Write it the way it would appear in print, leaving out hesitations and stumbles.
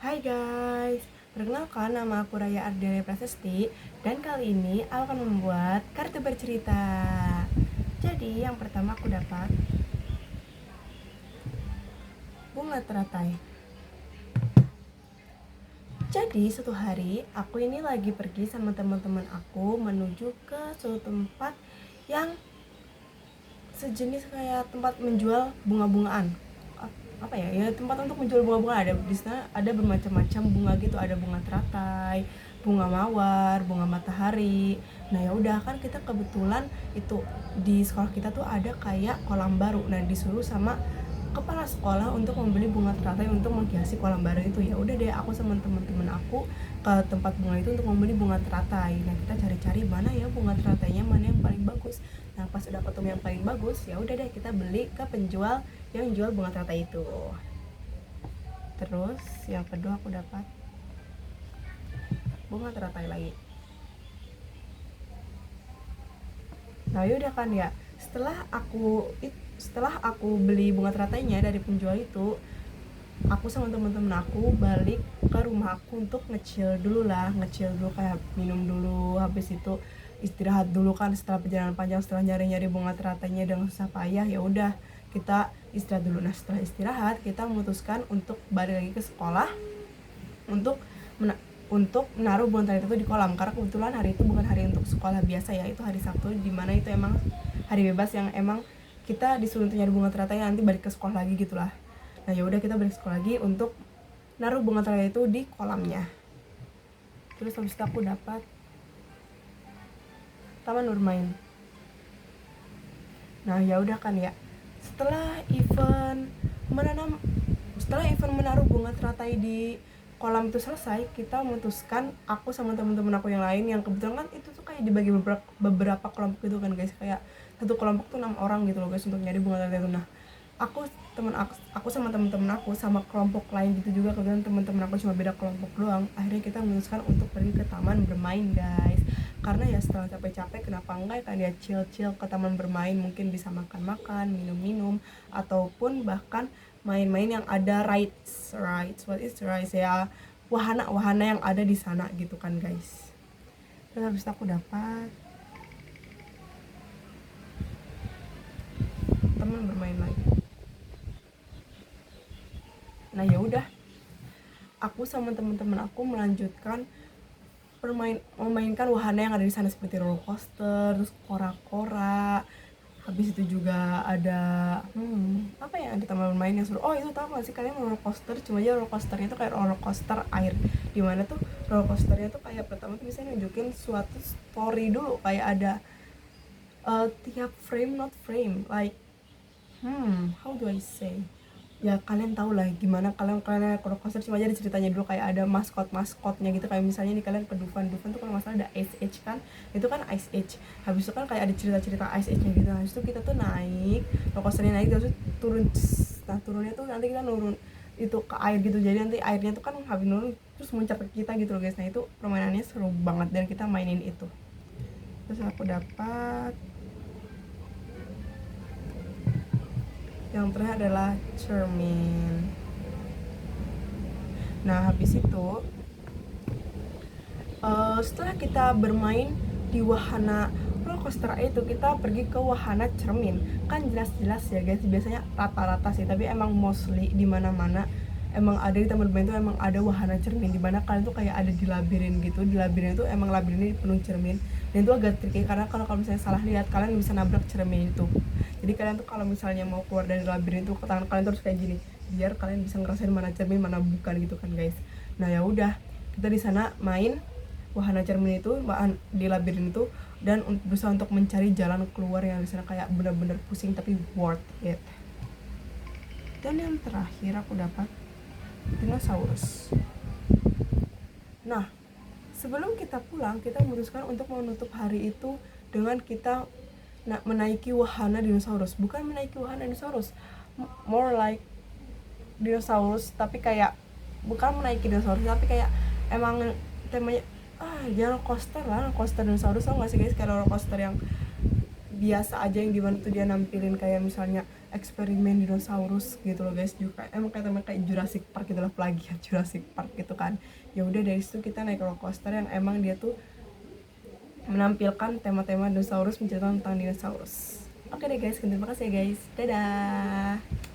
Hai guys, perkenalkan nama aku Raya Ardele Prasesti dan kali ini aku akan membuat kartu bercerita. Jadi yang pertama aku dapat bunga teratai. Jadi suatu hari aku ini lagi pergi sama teman-teman aku menuju ke suatu tempat yang sejenis kayak tempat menjual bunga-bungaan. Apa ya, ya tempat untuk menjual bunga-bunga. Ada di sana, ada bermacam-macam bunga gitu, ada bunga teratai, bunga mawar, bunga matahari. Nah ya udah, kan kita kebetulan itu di sekolah kita tuh ada kayak kolam baru. Nah disuruh sama kepala sekolah untuk membeli bunga teratai untuk menghiasi kolam baru itu. Ya udah deh, aku sama teman-teman aku ke tempat bunga itu untuk membeli bunga teratai. Nah kita cari-cari mana ya bunga teratainya, mana yang paling bagus. Nah pas udah ketemu yang paling bagus, ya udah deh kita beli ke penjual yang jual bunga teratai itu. Terus yang kedua aku dapat bunga teratai lagi. Nah yaudah kan ya, setelah aku beli bunga teratainya dari penjual itu, aku sama teman-teman aku balik ke rumah aku untuk ngecil dulu kayak minum dulu, habis itu istirahat dulu kan setelah perjalanan panjang, setelah nyari-nyari bunga teratainya dengan susah payah. Ya udah kita istirahat dulu. Nah setelah istirahat kita memutuskan untuk balik lagi ke sekolah untuk menaruh bunga teratai itu di kolam, karena kebetulan hari itu bukan hari untuk sekolah biasa ya, itu hari Sabtu, dimana itu emang hari bebas yang emang kita disuruh untuk nyari bunga teratai nanti balik ke sekolah lagi gitulah. Nah ya udah kita balik sekolah lagi untuk naruh bunga teratai itu di kolamnya. Terus habis itu aku dapat taman bermain. Nah ya udah kan ya, setelah event menaruh bunga teratai di kolam itu selesai, kita memutuskan, aku sama teman-teman aku yang lain, yang kebetulan kan itu tuh kayak dibagi beberapa kelompok gitu kan guys, kayak satu kelompok tuh 6 orang gitu loh guys untuk nyari bunga teratai itu. Nah aku sama teman-teman aku sama kelompok lain gitu juga, kebetulan teman-teman aku cuma beda kelompok doang. Akhirnya kita memutuskan untuk pergi ke taman bermain guys, karena ya setelah capek-capek kenapa enggak kan ya chill ke taman bermain, mungkin bisa makan-makan, minum-minum, ataupun bahkan main-main yang ada rides. What is rides ya, wahana-wahana yang ada di sana gitu kan guys. Terus habis itu aku dapat teman bermain lagi. Nah ya udah, aku sama teman-teman aku melanjutkan memainkan wahana yang ada di sana seperti roller coaster, terus kora-kora. Habis itu juga ada apa ya, ada taman bermain yang seru. Oh itu tahu gak sih kalian roller coaster? Cuma aja roller coasternya tuh kayak roller coaster air, dimana tuh roller coasternya tuh kayak pertama tuh bisa nunjukin suatu story dulu, kayak ada tiap frame, not frame, like how do I say, ya kalian tahu lah gimana kalian roller coaster. Cuma aja ceritanya dulu kayak ada maskotnya gitu, kayak misalnya nih kalian ke Dufan tuh kalau masalah ada Ice Age kan, itu kan Ice Age. Habis itu kan kayak ada cerita Ice Age nya gitu. Habis itu kita tuh naik roller coasternya, naik terus turun. Nah turunnya tuh nanti kita nurun itu ke air gitu, jadi nanti airnya tuh kan habis nurun terus muncul ke kita gitu loh guys. Nah itu permainannya seru banget dan kita mainin itu. Terus aku dapat yang terakhir adalah cermin. Nah habis itu setelah kita bermain di wahana roller coaster itu, kita pergi ke wahana cermin. Kan jelas-jelas ya guys, biasanya rata-rata sih, tapi emang mostly di mana-mana emang ada di taman bermain itu emang ada wahana cermin, dimana kalian tuh kayak ada di labirin gitu. Di labirin itu emang labirinnya penuh cermin, dan itu agak tricky karena kalau misalnya salah lihat kalian bisa nabrak cermin itu. Jadi kalian tuh kalau misalnya mau keluar dari labirin itu, tangan kalian terus kayak gini biar kalian bisa ngerasain mana cermin mana bukan gitu kan guys. Nah ya udah, kita di sana main wahana cermin itu di labirin itu, dan berusaha untuk mencari jalan keluar yang di sana kayak bener-bener pusing tapi worth it. Dan yang terakhir aku dapat dinosaurus. Nah sebelum kita pulang, kita memutuskan untuk menutup hari itu dengan kita menaiki wahana dinosaurus. Bukan menaiki wahana dinosaurus, more like dinosaurus, tapi kayak bukan menaiki dinosaurus, tapi kayak emang temanya jangan coaster lah, coaster dinosaurus. Tau gak sih guys, kayak roller coaster yang biasa aja, yang dimana tuh dia nampilin kayak misalnya eksperimen dinosaurus gitu loh guys, juga emang kayak tema kayak Jurassic Park gitu lah, plagiat Jurassic Park gitu kan. Ya udah dari situ kita naik roller coaster yang emang dia tuh menampilkan tema-tema dinosaurus, menceritakan tentang dinosaurus. Oke deh guys, terima kasih ya guys, dadah.